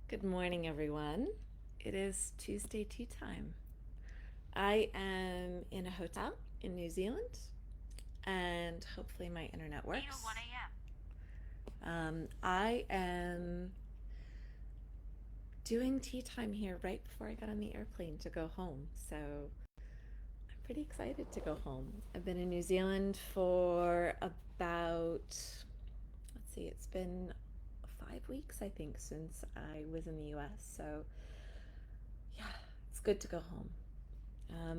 Good morning, everyone. It is Tuesday tea time. I am in a hotel in New Zealand, and hopefully my internet works. 8:01 a.m. I am doing tea time here right before I got on the airplane to go home, so I'm pretty excited to go home. I've been in New Zealand for about, let's see, it's been 5 weeks, I think, since I was in the US, so yeah, it's good to go home.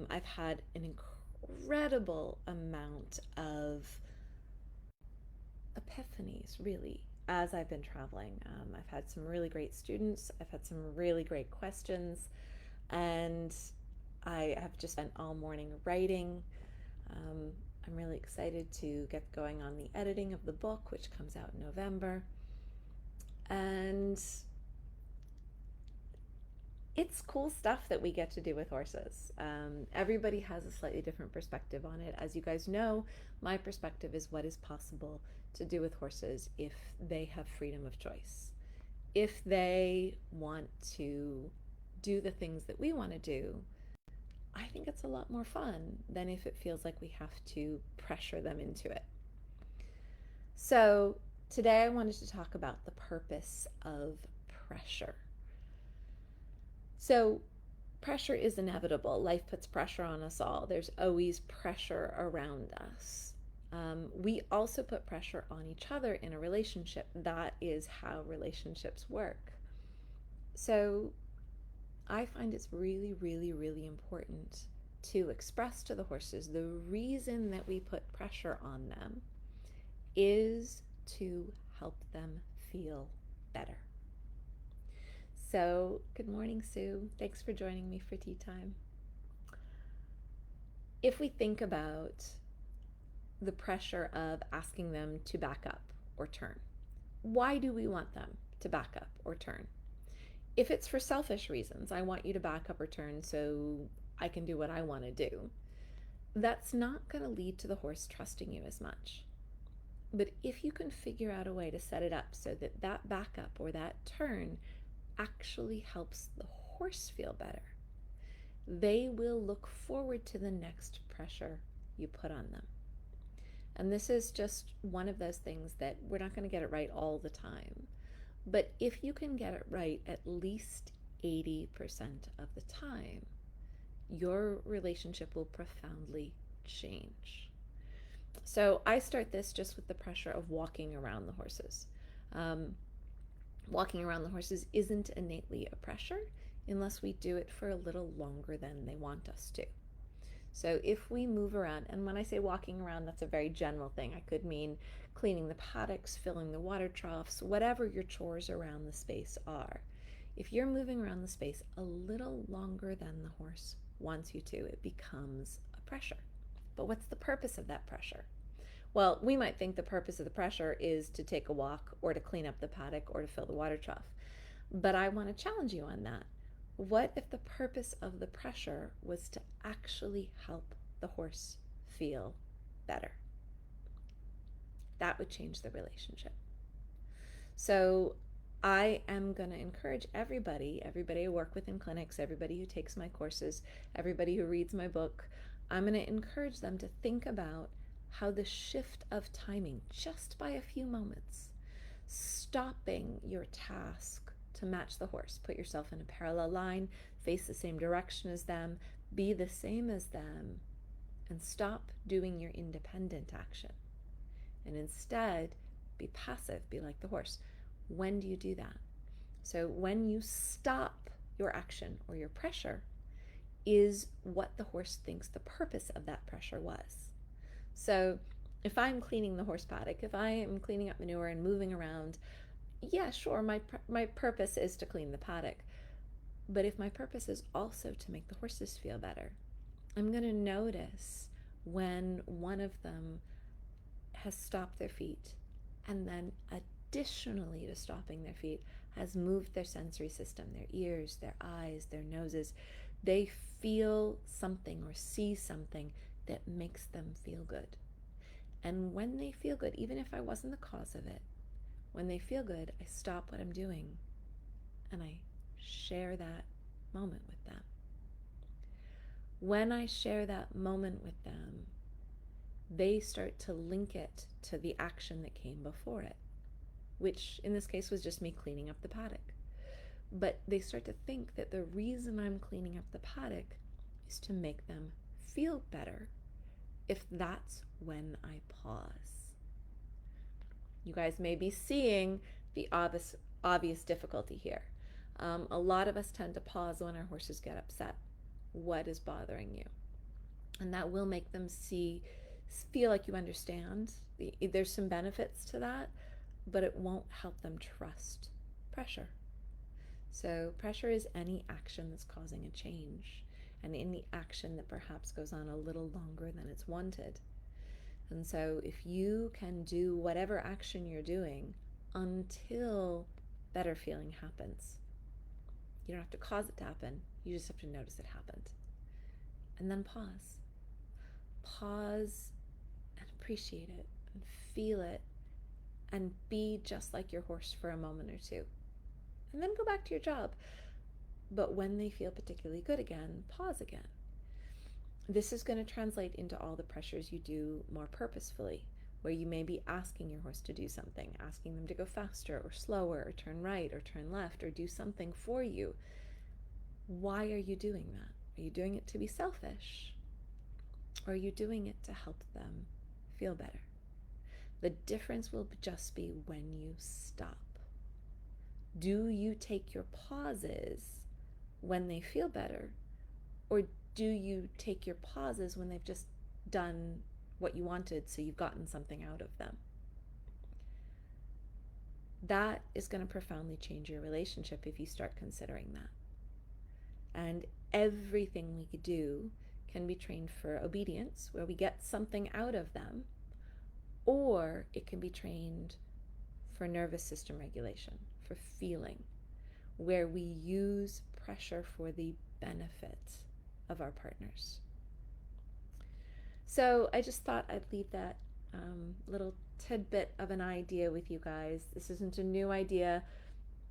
I've had an incredible amount of epiphanies, really, as I've been traveling. I've had some really great students, I've had some really great questions, and I have just spent all morning writing. Um, I'm really excited to get going on the editing of the book, which comes out in November. And it's cool stuff that we get to do with horses. Everybody has a slightly different perspective on it. As you guys know, my perspective is what is possible to do with horses if they have freedom of choice. If they want to do the things that we want to do, I think it's a lot more fun than if it feels like we have to pressure them into it. So, today I wanted to talk about the purpose of pressure. So, pressure is inevitable. Life puts pressure on us all. There's always pressure around us. We also put pressure on each other in a relationship. That is how relationships work. So I find it's really, really, really important to express to the horses the reason that we put pressure on them is to help them feel better. So, good morning, Sue. Thanks for joining me for tea time. If we think about the pressure of asking them to back up or turn, why do we want them to back up or turn? If it's for selfish reasons, I want you to back up or turn so I can do what I want to do, that's not going to lead to the horse trusting you as much. But if you can figure out a way to set it up so that that backup or that turn actually helps the horse feel better, they will look forward to the next pressure you put on them. And this is just one of those things that we're not going to get it right all the time. But if you can get it right at least 80% of the time, your relationship will profoundly change. So I start this just with the pressure of walking around the horses. Um, Walking around the horses isn't innately a pressure unless we do it for a little longer than they want us to. So if we move around, and when I say walking around, that's a very general thing. I could mean cleaning the paddocks, filling the water troughs, whatever your chores around the space are. If you're moving around the space a little longer than the horse wants you to, it becomes a pressure. But what's the purpose of that pressure? Well, we might think the purpose of the pressure is to take a walk or to clean up the paddock or to fill the water trough. But I want to challenge you on that. What if the purpose of the pressure was to actually help the horse feel better? That would change the relationship. So I am going to encourage everybody I work with in clinics, everybody who takes my courses, everybody who reads my book, I'm going to encourage them to think about how the shift of timing, just by a few moments, stopping your task to match the horse, put yourself in a parallel line, face the same direction as them, be the same as them, and stop doing your independent action. And instead, be passive, be like the horse. When do you do that? So, when you stop your action or your pressure, is what the horse thinks the purpose of that pressure was. So, if I'm cleaning the horse paddock, if I am cleaning up manure and moving around, yeah, sure, my purpose is to clean the paddock. But if my purpose is also to make the horses feel better, I'm going to notice when one of them has stopped their feet and then additionally to stopping their feet has moved their sensory system, their ears, their eyes, their noses. They feel something or see something that makes them feel good. And when they feel good, even if I wasn't the cause of it, when they feel good, I stop what I'm doing and I share that moment with them. When I share that moment with them, they start to link it to the action that came before it, which in this case was just me cleaning up the paddock. But they start to think that the reason I'm cleaning up the paddock is to make them feel better if that's when I pause. You guys may be seeing the obvious difficulty here. A lot of us tend to pause when our horses get upset. What is bothering you? And that will make them feel like you understand. There's some benefits to that, but it won't help them trust pressure. So pressure is any action that's causing a change, and any action that perhaps goes on a little longer than it's wanted. And so if you can do whatever action you're doing until better feeling happens, you don't have to cause it to happen, you just have to notice it happened. And then pause. Pause and appreciate it and feel it and be just like your horse for a moment or two. And then go back to your job. But when they feel particularly good again, pause again. This is going to translate into all the pressures you do more purposefully, where you may be asking your horse to do something, asking them to go faster or slower or turn right or turn left or do something for you. Why are you doing that? Are you doing it to be selfish? Or are you doing it to help them feel better? The difference will just be when you stop. Do you take your pauses when they feel better, or do you take your pauses when they've just done what you wanted, so you've gotten something out of them? That is going to profoundly change your relationship if you start considering that. And everything we could do can be trained for obedience, where we get something out of them, or it can be trained for nervous system regulation, for feeling, where we use pressure for the benefit of our partners. So I just thought I'd leave that little tidbit of an idea with you guys. This isn't a new idea,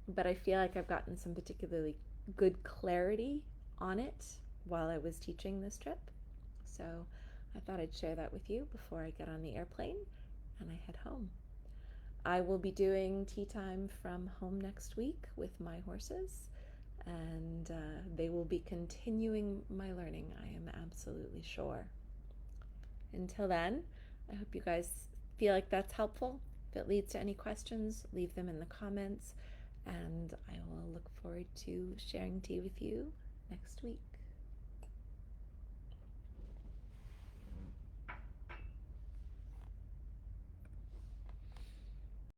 but I feel like I've gotten some particularly good clarity on it while I was teaching this trip. So I thought I'd share that with you before I get on the airplane and I head home. I will be doing tea time from home next week with my horses, and they will be continuing my learning, I am absolutely sure. Until then, I hope you guys feel like that's helpful. If it leads to any questions, leave them in the comments, and I will look forward to sharing tea with you next week.